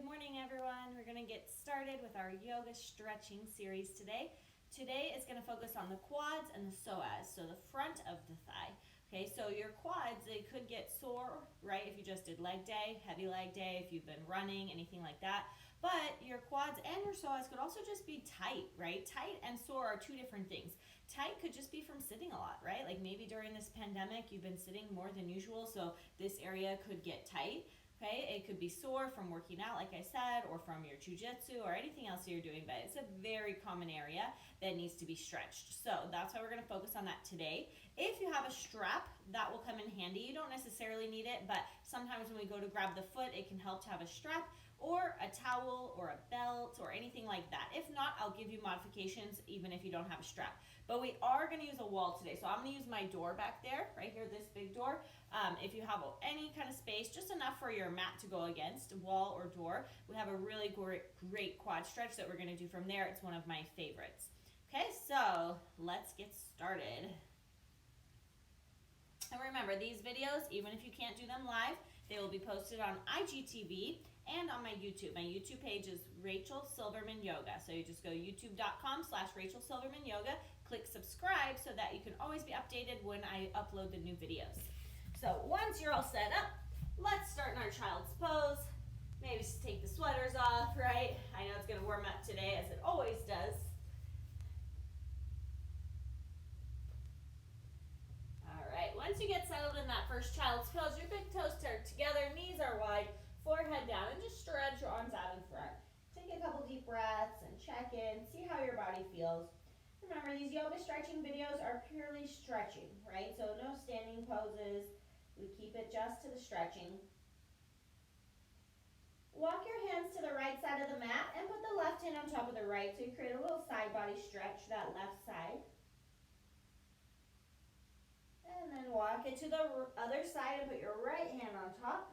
morning, everyone. We're going to get started with our yoga stretching series today. Today is going to focus on the quads and the psoas, so the front of the thigh. Okay, so your quads, they could get sore, right, if you just did leg day, heavy leg day, if you've been running, anything like that. But your quads and your psoas could also just be tight, right? Tight and sore are two different things. Tight could just be from sitting a lot, right? Like maybe during this pandemic, you've been sitting more than usual, so this area could get tight. Okay, it could be sore from working out, like I said, or from your jujitsu or anything else you're doing, but it's a very common area that needs to be stretched. So that's why we're going to focus on that today. If you have a strap, that will come in handy. You don't necessarily need it, but sometimes when we go to grab the foot, it can help to have a strap or a towel or a belt or anything like that. If not, I'll give you modifications even if you don't have a strap. But we are going to use a wall today. So I'm going to use my door back there, right here, this big door. If you have any kind of space, just enough for your mat to go against, wall or door, we have a really great quad stretch that we're going to do from there. It's one of my favorites. Okay, so let's get started. And remember, these videos, even if you can't do them live, they will be posted on IGTV and on my YouTube. My YouTube page is Rachel Silverman Yoga. So you just go youtube.com/Rachel Silverman Yoga, click subscribe so that you can always be updated when I upload the new videos. So once you're all set up, let's start in our child's pose. Maybe just take the sweaters off, right? I know it's going to warm up today as it always does. Once you get settled in that first child's pose, your big toes are together, knees are wide, forehead down, and just stretch your arms out in front. Take a couple deep breaths and check in, see how your body feels. Remember, these yoga stretching videos are purely stretching, right? So no standing poses. We keep it just to the stretching. Walk your hands to the right side of the mat and put the left hand on top of the right so you create a little side body stretch, that left side. And then walk it to the other side and put your right hand on top.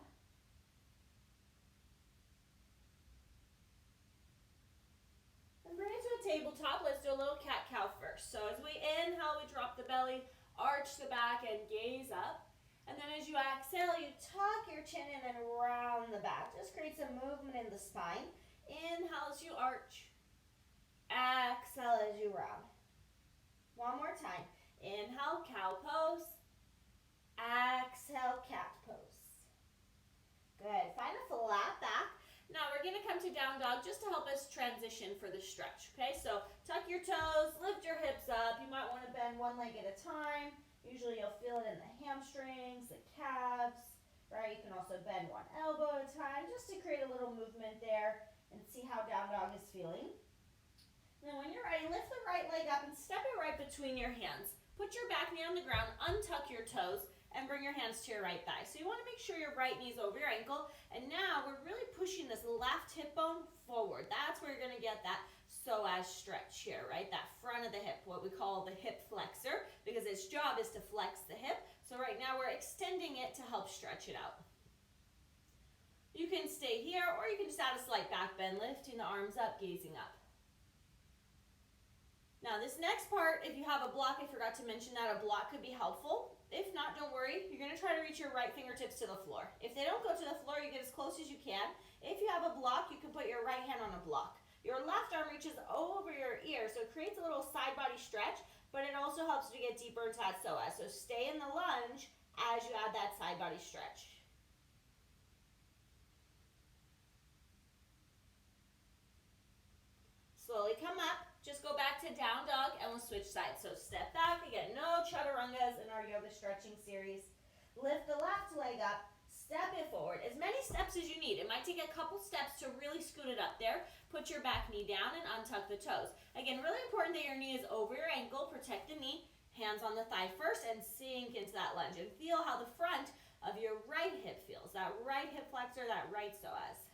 And bring it to a tabletop. Let's do a little cat-cow first. So as we inhale, we drop the belly, arch the back, and gaze up. And then as you exhale, you tuck your chin in and round the back. Just create some movement in the spine. Inhale as you arch. Exhale as you round. One more time. Inhale, cow pose. Exhale, cat pose. Good. Find a flat back. Now we're going to come to down dog just to help us transition for the stretch. Okay, so tuck your toes, lift your hips up. You might want to bend one leg at a time. Usually you'll feel it in the hamstrings, the calves, right? You can also bend one elbow at a time just to create a little movement there and see how down dog is feeling. Then when you're ready, lift the right leg up and step it right between your hands. Put your back knee on the ground, untuck your toes, and bring your hands to your right thigh. So you want to make sure your right knee's over your ankle. And now we're really pushing this left hip bone forward. That's where you're going to get that psoas stretch here, right? That front of the hip, what we call the hip flexor, because its job is to flex the hip. So right now we're extending it to help stretch it out. You can stay here, or you can just add a slight back bend, lifting the arms up, gazing up. Now this next part, if you have a block, I forgot to mention that a block could be helpful. If not, don't worry. You're going to try to reach your right fingertips to the floor. If they don't go to the floor, you get as close as you can. If you have a block, you can put your right hand on a block. Your left arm reaches over your ear, so it creates a little side body stretch, but it also helps you to get deeper into that psoas. So stay in the lunge as you add that side body stretch. Slowly come up. Just go back to down dog and we'll switch sides. So step back. Again, no chaturangas in our yoga stretching series. Lift the left leg up. Step it forward. As many steps as you need. It might take a couple steps to really scoot it up there. Put your back knee down and untuck the toes. Again, really important that your knee is over your ankle. Protect the knee. Hands on the thigh first and sink into that lunge. And feel how the front of your right hip feels. That right hip flexor, that right psoas.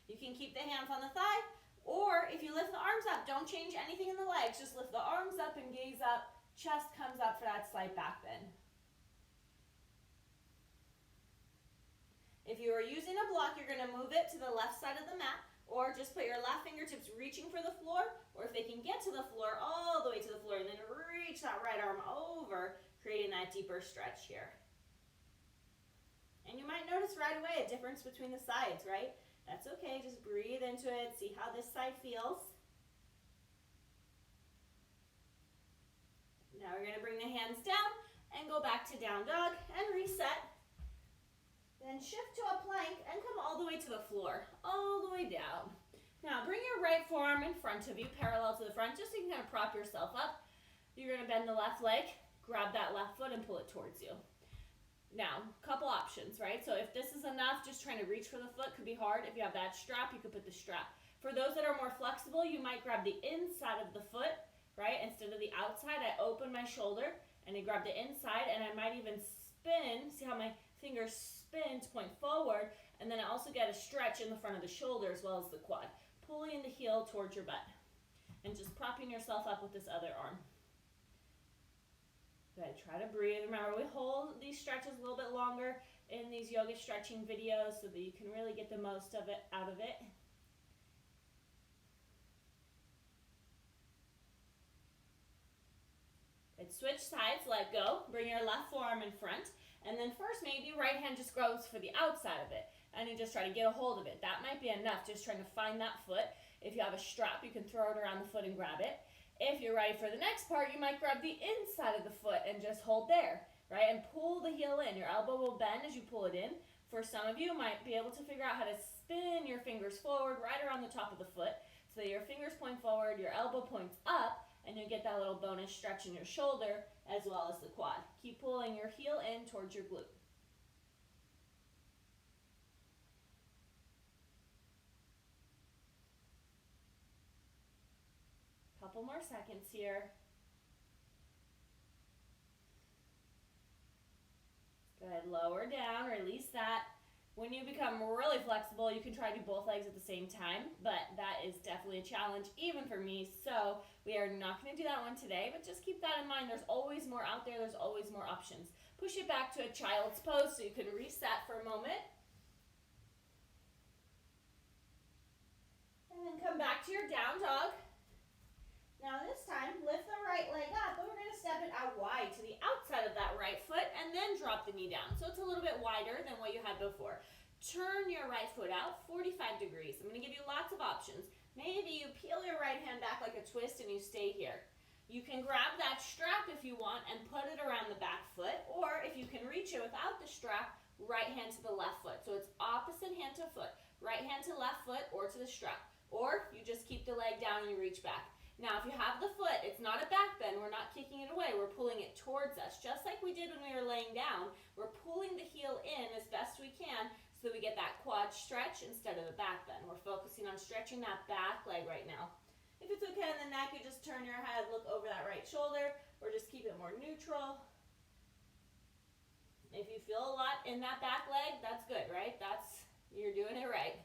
You can keep the hands on the thigh. Or if you lift the arms up, don't change anything in the legs. Just lift the arms up and gaze up. Chest comes up for that slight back bend. If you are using a block, you're going to move it to the left side of the mat, or just put your left fingertips reaching for the floor, or if they can get to the floor, all the way to the floor, and then reach that right arm over, creating that deeper stretch here. And you might notice right away a difference between the sides, right? That's okay, just breathe into it, see how this side feels. Now we're gonna bring the hands down and go back to down dog and reset. Then shift to a plank and come all the way to the floor, all the way down. Now bring your right forearm in front of you, parallel to the front, just so you can kind of prop yourself up. You're gonna bend the left leg, grab that left foot and pull it towards you. Now, a couple options, right? So if this is enough, just trying to reach for the foot could be hard. If you have that strap, you could put the strap. For those that are more flexible, you might grab the inside of the foot, right? Instead of the outside, I open my shoulder and I grab the inside, and I might even spin. See how my fingers spin to point forward, and then I also get a stretch in the front of the shoulder as well as the quad. Pulling the heel towards your butt and just propping yourself up with this other arm. Good, try to breathe. Remember, we hold these stretches a little bit longer in these yoga stretching videos so that you can really get the most of it out of it. Good, switch sides, let go. Bring your left forearm in front. And then first, maybe your right hand just goes for the outside of it. And you just try to get a hold of it. That might be enough, just trying to find that foot. If you have a strap, you can throw it around the foot and grab it. If you're ready for the next part, you might grab the inside of the foot and just hold there, right? And pull the heel in. Your elbow will bend as you pull it in. For some of you, you might be able to figure out how to spin your fingers forward right around the top of the foot so that your fingers point forward, your elbow points up, and you get that little bonus stretch in your shoulder as well as the quad. Keep pulling your heel in towards your glute. Couple more seconds here. Good, lower down, release that. When you become really flexible, you can try to do both legs at the same time, but that is definitely a challenge, even for me, so we are not going to do that one today, but just keep that in mind. There's always more out there. There's always more options. Push it back to a child's pose so you can reset for a moment. And then come back to your down dog. Now this time, lift the right leg up, but we're going to step it out wide to the outside of that right foot and then drop the knee down. So it's a little bit wider than what you had before. Turn your right foot out 45 degrees. I'm going to give you lots of options. Maybe you peel your right hand back like a twist and you stay here. You can grab that strap if you want and put it around the back foot, or if you can reach it without the strap, right hand to the left foot. So it's opposite hand to foot, right hand to left foot or to the strap. Or you just keep the leg down and you reach back. Now, if you have the foot, it's not a back bend. We're not kicking it away. We're pulling it towards us, just like we did when we were laying down. We're pulling the heel in as best we can so that we get that quad stretch instead of a back bend. We're focusing on stretching that back leg right now. If it's okay in the neck, you just turn your head, look over that right shoulder, or just keep it more neutral. If you feel a lot in that back leg, that's good, right? You're doing it right.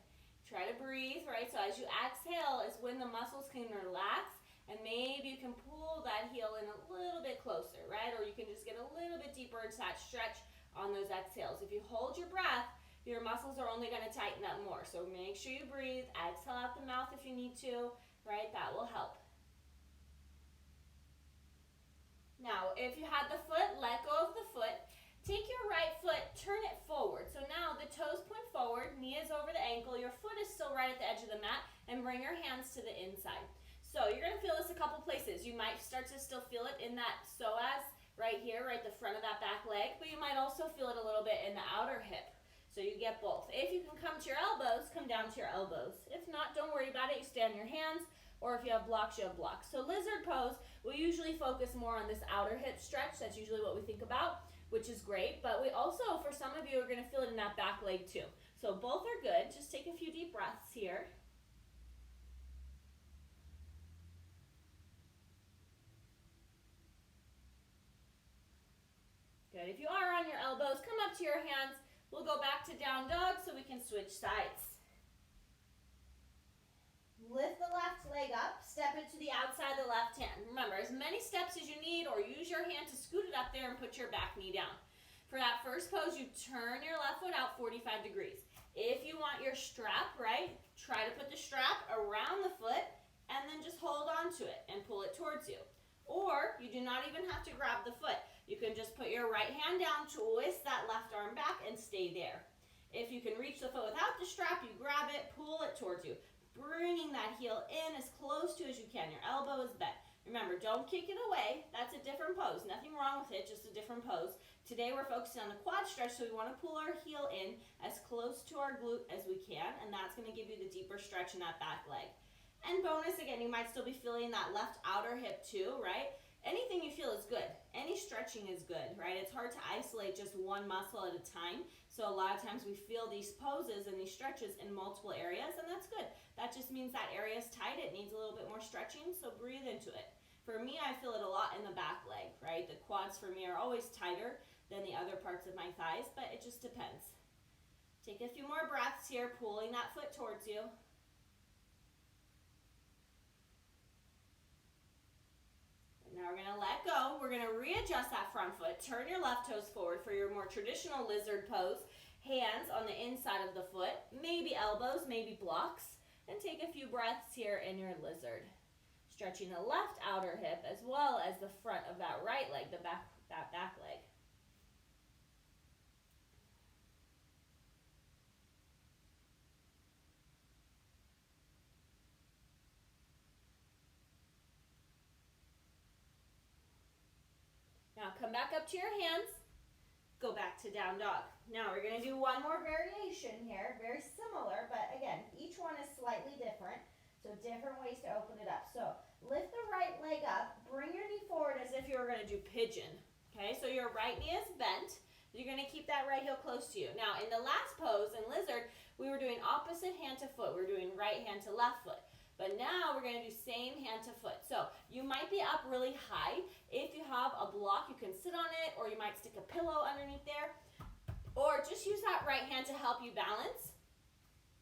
Try to breathe, right? So as you exhale is when the muscles can relax, and maybe you can pull that heel in a little bit closer, right? Or you can just get a little bit deeper into that stretch on those exhales. If you hold your breath, your muscles are only going to tighten up more. So make sure you breathe, exhale out the mouth if you need to, right? That will help. Now, if you had the foot, let go of the foot. Take your right foot, turn it forward. So now the toes point forward, knee is over the ankle, your foot is still right at the edge of the mat, and bring your hands to the inside. So you're going to feel this a couple places. You might start to still feel it in that psoas right here, right the front of that back leg, but you might also feel it a little bit in the outer hip. So you get both. If you can come to your elbows, come down to your elbows. If not, don't worry about it. You stay on your hands, or if you have blocks, you have blocks. So lizard pose, we usually focus more on this outer hip stretch. That's usually what we think about, which is great. But we also, for some of you, are going to feel it in that back leg too. So both are good. Just take a few deep breaths here. Good. If you are on your elbows, come up to your hands. We'll go back to down dog so we can switch sides. Lift the left leg up, step it to the outside of the left hand. Remember, as many steps as you need, or use your hand to scoot it up there and put your back knee down. For that first pose, you turn your left foot out 45 degrees. If you want your strap, right, try to put the strap around the foot and then just hold on to it and pull it towards you. Or you do not even have to grab the foot. You can just put your right hand down, twist that left arm back, and stay there. If you can reach the foot without the strap, you grab it, pull it towards you, bringing that heel in as close to as you can. Your elbow is bent. Remember, don't kick it away. That's a different pose. Nothing wrong with it, just a different pose. Today we're focusing on the quad stretch, so we want to pull our heel in as close to our glute as we can, and that's going to give you the deeper stretch in that back leg. And bonus, again, you might still be feeling that left outer hip too, right? Anything you feel is good. Any stretching is good, right? It's hard to isolate just one muscle at a time. So a lot of times we feel these poses and these stretches in multiple areas, and that's good. That just means that area is tight. It needs a little bit more stretching, so breathe into it. For me, I feel it a lot in the back leg, right? The quads for me are always tighter than the other parts of my thighs, but it just depends. Take a few more breaths here, pulling that foot towards you. Now we're going to let go. We're going to readjust that front foot. Turn your left toes forward for your more traditional lizard pose. Hands on the inside of the foot, maybe elbows, maybe blocks. And take a few breaths here in your lizard. Stretching the left outer hip as well as the front of that right leg, that back leg. Now come back up to your hands. Go back to down dog. Now we're going to do one more variation here, very similar, but again, each one is slightly different. So different ways to open it up. So lift the right leg up, bring your knee forward as if you were going to do pigeon. Okay, so your right knee is bent. You're going to keep that right heel close to you. Now in the last pose in lizard, we were doing opposite hand to foot. We're doing right hand to left foot. But now we're going to do same hand to foot. So you might be up really high. If you have a block, you can sit on it, or you might stick a pillow underneath there. Or just use that right hand to help you balance.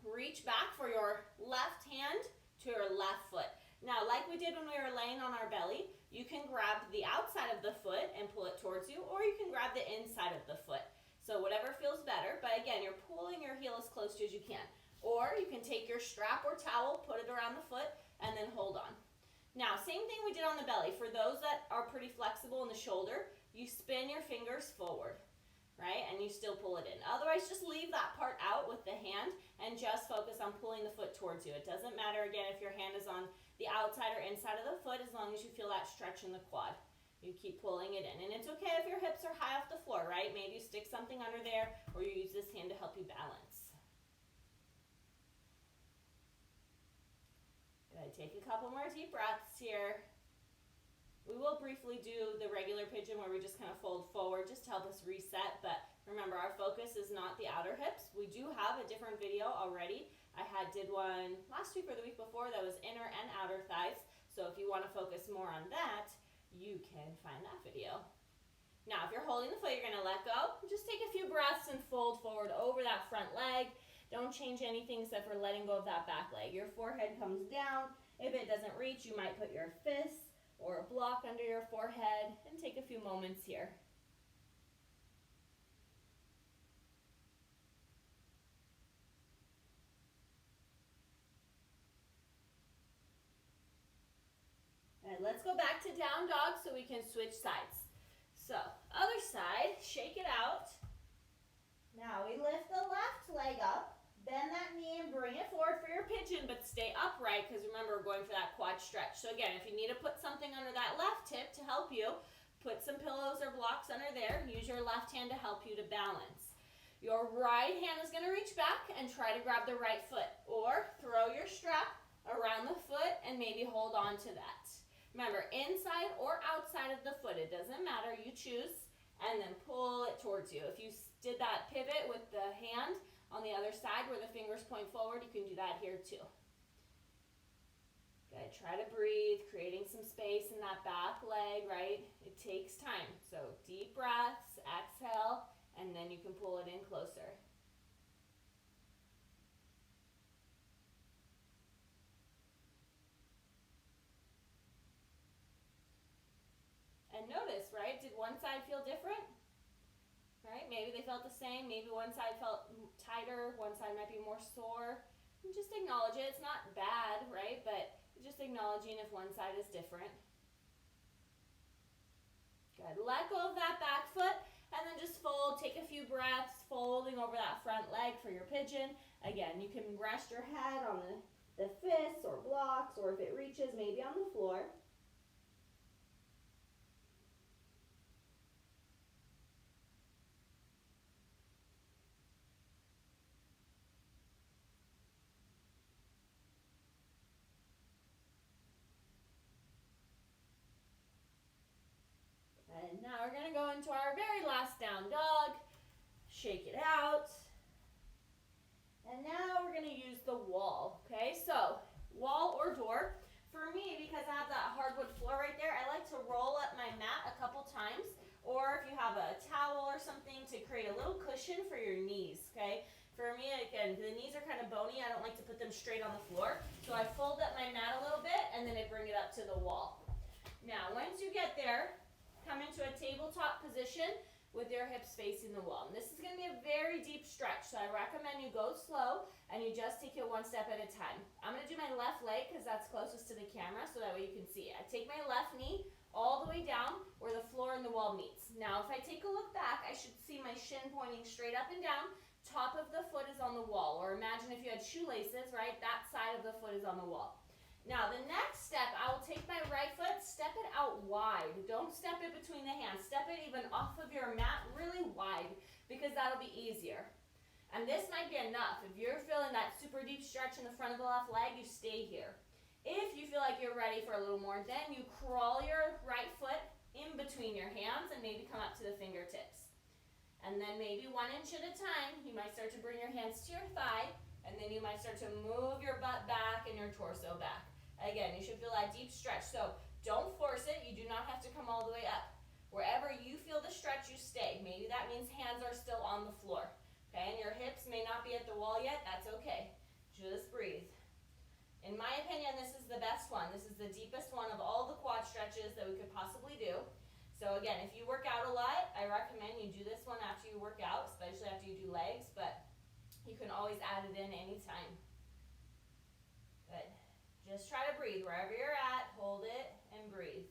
Reach back for your left hand to your left foot. Now, like we did when we were laying on our belly, you can grab the outside of the foot and pull it towards you, or you can grab the inside of the foot. So whatever feels better, but again, you're pulling your heel as close to as you can. Or you can take your strap or towel, put it around the foot, and then hold on. Now, same thing we did on the belly. For those that are pretty flexible in the shoulder, you spin your fingers forward, right? And you still pull it in. Otherwise, just leave that part out with the hand and just focus on pulling the foot towards you. It doesn't matter, again, if your hand is on the outside or inside of the foot, as long as you feel that stretch in the quad. You keep pulling it in. And it's okay if your hips are high off the floor, right? Maybe you stick something under there, or you use this hand to help you balance. Good. Take a couple more deep breaths here. We will briefly do the regular pigeon where we just kind of fold forward just to help us reset, but remember, our focus is not the outer hips. We do have a different video already. I did one last week or the week before that was inner and outer thighs, so if you want to focus more on that, you can find that video. Now, if you're holding the foot, you're going to let go. Just take a few breaths and fold forward over that front leg. Don't change anything except for letting go of that back leg. Your forehead comes down. If it doesn't reach, you might put your fists or a block under your forehead and take a few moments here. And let's go back to down dog so we can switch sides. So, other side, shake it out. Now we lift the left leg up, bend that knee and bring it forward for your pigeon, but stay upright because remember, we're going for that quad stretch. So again, if you need to put something under that left hip to help you, put some pillows or blocks under there. Use your left hand to help you to balance. Your right hand is going to reach back and try to grab the right foot, or throw your strap around the foot and maybe hold on to that. Remember, inside or outside of the foot, it doesn't matter, you choose, and then pull it towards you. If you did that pivot with the hand on the other side where the fingers point forward, you can do that here too. Good, try to breathe, creating some space in that back leg, right? It takes time. So deep breaths, exhale, and then you can pull it in closer. And notice, right, did one side feel different? Right, maybe they felt the same, maybe one side felt tighter, one side might be more sore. And just acknowledge it, it's not bad, right, but just acknowledging if one side is different. Good, let go of that back foot, and then just fold table, take a few breaths, folding over that front leg for your pigeon. Again, you can rest your head on the fists or blocks, or if it reaches, maybe on the floor. And now we're going to go into our very last down dog. Shake it out. And now we're going to use the wall, okay? So, wall or door. For me, because I have that hardwood floor right there, I like to roll up my mat a couple times. Or if you have a towel or something to create a little cushion for your knees, okay? For me, again, the knees are kind of bony. I don't like to put them straight on the floor. So I fold up my mat a little bit and then I bring it up to the wall. Now, once you get there, come into a tabletop position with your hips facing the wall. And this is going to be a very deep stretch, so I recommend you go slow and you just take it one step at a time. I'm going to do my left leg because that's closest to the camera, so that way you can see it. I take my left knee all the way down where the floor and the wall meets. Now, if I take a look back, I should see my shin pointing straight up and down. Top of the foot is on the wall, or imagine if you had shoelaces, right? That side of the foot is on the wall. Now, the next step, I will take my right foot, step it out wide. Don't step it between the hands. Step it even off of your mat really wide, because that'll be easier. And this might be enough. If you're feeling that super deep stretch in the front of the left leg, you stay here. If you feel like you're ready for a little more, then you crawl your right foot in between your hands and maybe come up to the fingertips. And then maybe 1 inch at a time, you might start to bring your hands to your thigh, and then you might start to move your butt back and your torso back. Again, you should feel that deep stretch. So don't force it. You do not have to come all the way up. Wherever you feel the stretch, you stay. Maybe that means hands are still on the floor. Okay, and your hips may not be at the wall yet. That's okay. Just breathe. In my opinion, this is the best one. This is the deepest one of all the quad stretches that we could possibly do. So again, if you work out a lot, I recommend you do this one after you work out, especially after you do legs, but you can always add it in anytime. Good. Just try to breathe wherever you're at, hold it, and breathe.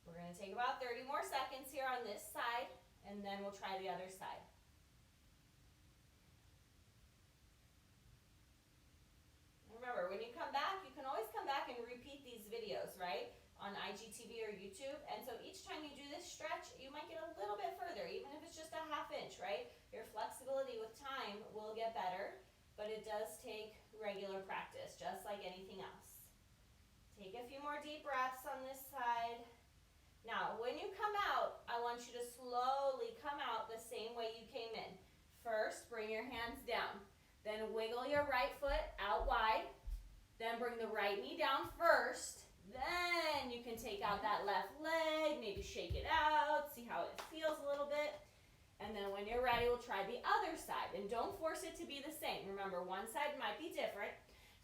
We're going to take about 30 more seconds here on this side, and then we'll try the other side. Remember, when you come back, you can always come back and repeat these videos, right, on IGTV or YouTube. And so each time you do this stretch, you might get a little bit further, even if it's just a ½ inch, right? Your flexibility with time will get better, but it does take regular practice, just like anything else. Take a few more deep breaths on this side. Now, when you come out, I want you to slowly come out the same way you came in. First, bring your hands down. Then wiggle your right foot out wide. Then bring the right knee down first. Then you can take out that left leg, maybe shake it out, see how it feels a little bit. And then when you're ready, we'll try the other side. And don't force it to be the same. Remember, one side might be different.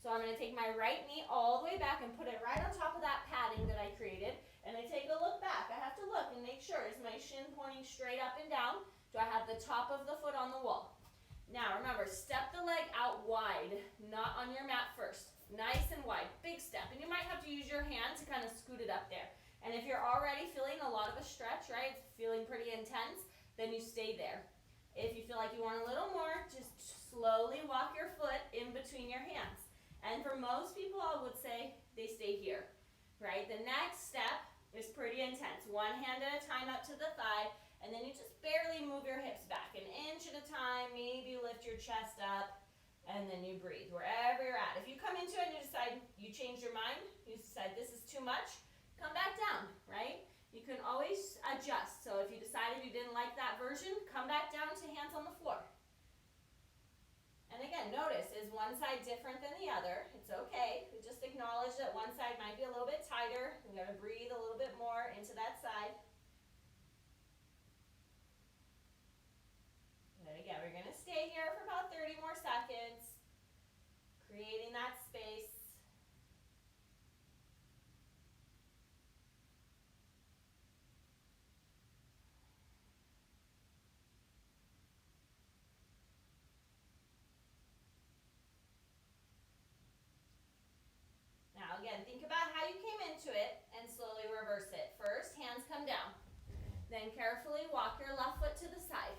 So I'm going to take my right knee all the way back and put it right on top of that padding that I created. And I take a look back. I have to look and make sure, is my shin pointing straight up and down? Do I have the top of the foot on the wall? Now remember, step the leg out wide, not on your mat first. Nice and wide, big step. And you might have to use your hand to kind of scoot it up there. And if you're already feeling a lot of a stretch, right, it's feeling pretty intense, then you stay there. If you feel like you want a little more, just slowly walk your foot in between your hands. And for most people, I would say they stay here, right? The next step is pretty intense. One hand at a time up to the thigh, and then you just barely move your hips back. An inch at a time, maybe lift your chest up, and then you breathe wherever you're at. If you come into it and you decide you change your mind, you decide this is too much, come back down, right? You can always adjust. So if you decided you didn't like that version, come back down to hands on the floor. And again, notice, is one side different than the other? It's okay. We just acknowledge that one side might be a little bit tighter. We gotta breathe a little bit more into that side. And again, we're gonna stay here for about 30 more seconds, creating that space. Now again, think about how you came into it and slowly reverse it. First, hands come down. Then carefully walk your left foot to the side.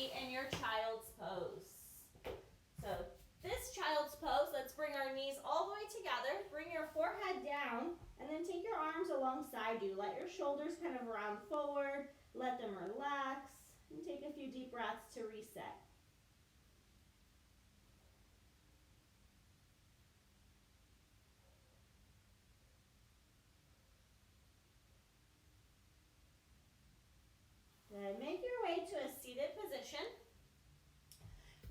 be in your child's pose. So this child's pose, let's bring our knees all the way together. Bring your forehead down and then take your arms alongside you. Let your shoulders kind of round forward. Let them relax and take a few deep breaths to reset. Then make your way to a seated position.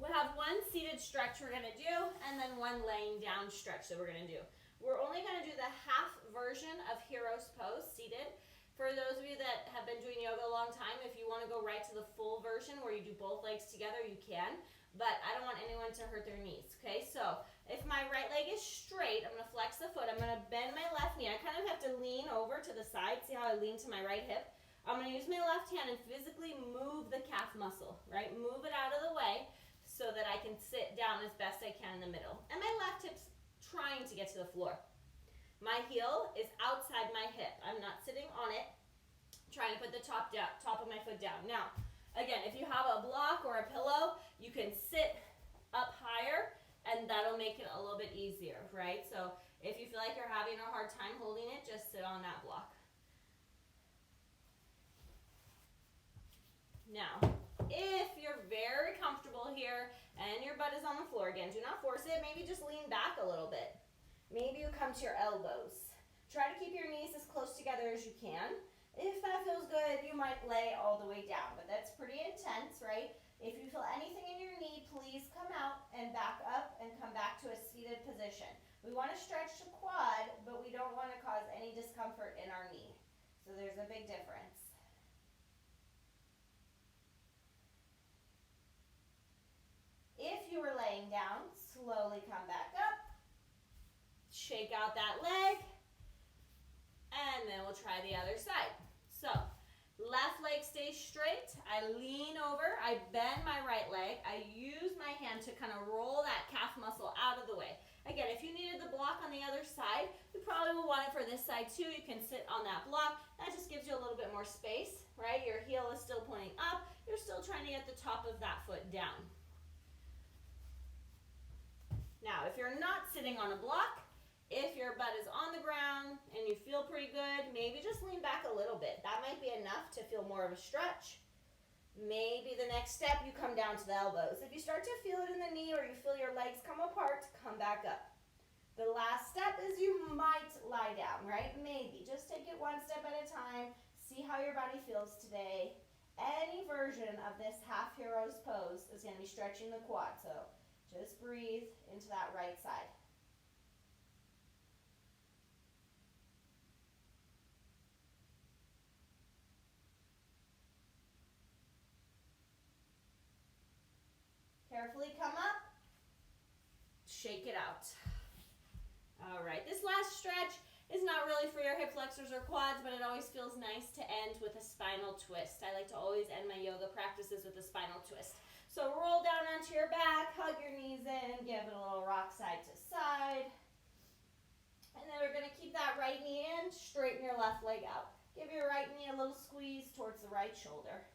We'll have one seated stretch we're going to do and then one laying down stretch that we're going to do. We're only going to do the half version of hero's pose seated. For those of you that have been doing yoga a long time, if you want to go right to the full version where you do both legs together, you can. But I don't want anyone to hurt their knees, okay? So if my right leg is straight, I'm going to flex the foot. I'm going to bend my left knee. I kind of have to lean over to the side. See how I lean to my right hip? I'm going to use my left hand and physically move the calf muscle, right? Move it out of the way so that I can sit down as best I can in the middle. And my left hip's trying to get to the floor. My heel is outside my hip. I'm not sitting on it, trying to put the top of my foot down. Now, again, if you have a block or a pillow, you can sit up higher and that'll make it a little bit easier, right? So if you feel like you're having a hard time holding it, just sit on that block. Now, if you're very comfortable here and your butt is on the floor, again, do not force it. Maybe just lean back a little bit. Maybe you come to your elbows. Try to keep your knees as close together as you can. If that feels good, you might lay all the way down, but that's pretty intense, right? If you feel anything in your knee, please come out and back up and come back to a seated position. We want to stretch the quad, but we don't want to cause any discomfort in our knee. So there's a big difference. If you were laying down, slowly come back up. Shake out that leg. And then we'll try the other side. So, left leg stays straight. I lean over. I bend my right leg. I use my hand to kind of roll that calf muscle out of the way. Again, if you needed the block on the other side, you probably will want it for this side too. You can sit on that block. That just gives you a little bit more space, right? Your heel is still pointing up. You're still trying to get the top of that foot down. Now, if you're not sitting on a block, if your butt is on the ground and you feel pretty good, maybe just lean back a little bit. That might be enough to feel more of a stretch. Maybe the next step, you come down to the elbows. If you start to feel it in the knee or you feel your legs come apart, come back up. The last step is you might lie down, right? Maybe. Just take it one step at a time. See how your body feels today. Any version of this half hero's pose is going to be stretching the quad. So just breathe into that right side. Carefully come up, shake it out. All right, this last stretch is not really for your hip flexors or quads, but it always feels nice to end with a spinal twist. I like to always end my yoga practices with a spinal twist. So roll down onto your back, hug your knees in, give it a little rock side to side. And then we're gonna keep that right knee in, straighten your left leg out. Give your right knee a little squeeze towards the right shoulder.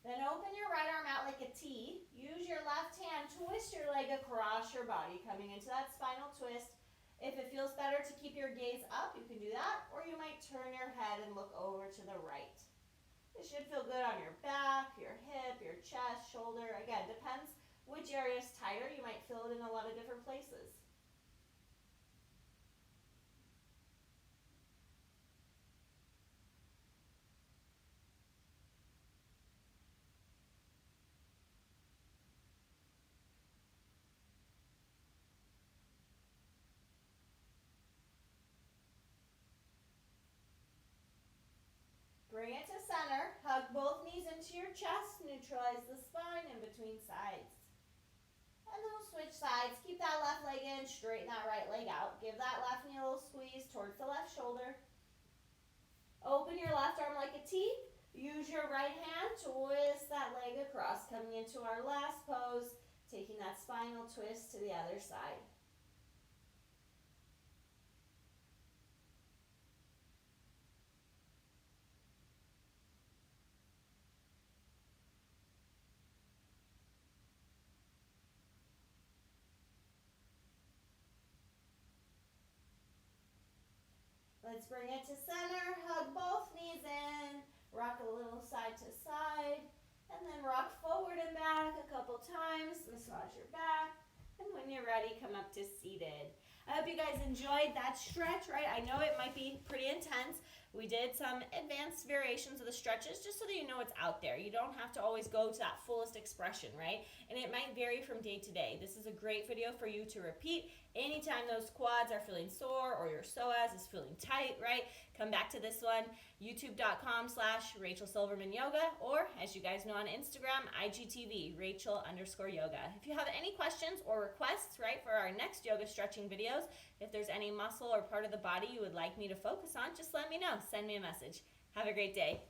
Then open your right arm out like a T. Use your left hand, twist your leg across your body, coming into that spinal twist. If it feels better to keep your gaze up, you can do that, or you might turn your head and look over to the right. It should feel good on your back, your hip, your chest, shoulder. Again, depends which area is tighter. You might feel it in a lot of different places. Bring it to center. Hug both knees into your chest. Neutralize the spine in between sides. And then we'll switch sides. Keep that left leg in. Straighten that right leg out. Give that left knee a little squeeze towards the left shoulder. Open your left arm like a T. Use your right hand. Twist that leg across. Coming into our last pose. Taking that spinal twist to the other side. Let's bring it to center, hug both knees in, rock a little side to side, and then rock forward and back a couple times, massage your back, and when you're ready, come up to seated. I hope you guys enjoyed that stretch, right? I know it might be pretty intense. We did some advanced variations of the stretches just so that you know it's out there. You don't have to always go to that fullest expression, right? And it might vary from day to day. This is a great video for you to repeat anytime those quads are feeling sore or your psoas is feeling tight, right? Come back to this one, youtube.com/RachelSilvermanYoga, or as you guys know on Instagram, IGTV, Rachel_yoga. If you have any questions or requests, right, for our next yoga stretching videos, if there's any muscle or part of the body you would like me to focus on, just let me know. Send me a message. Have a great day.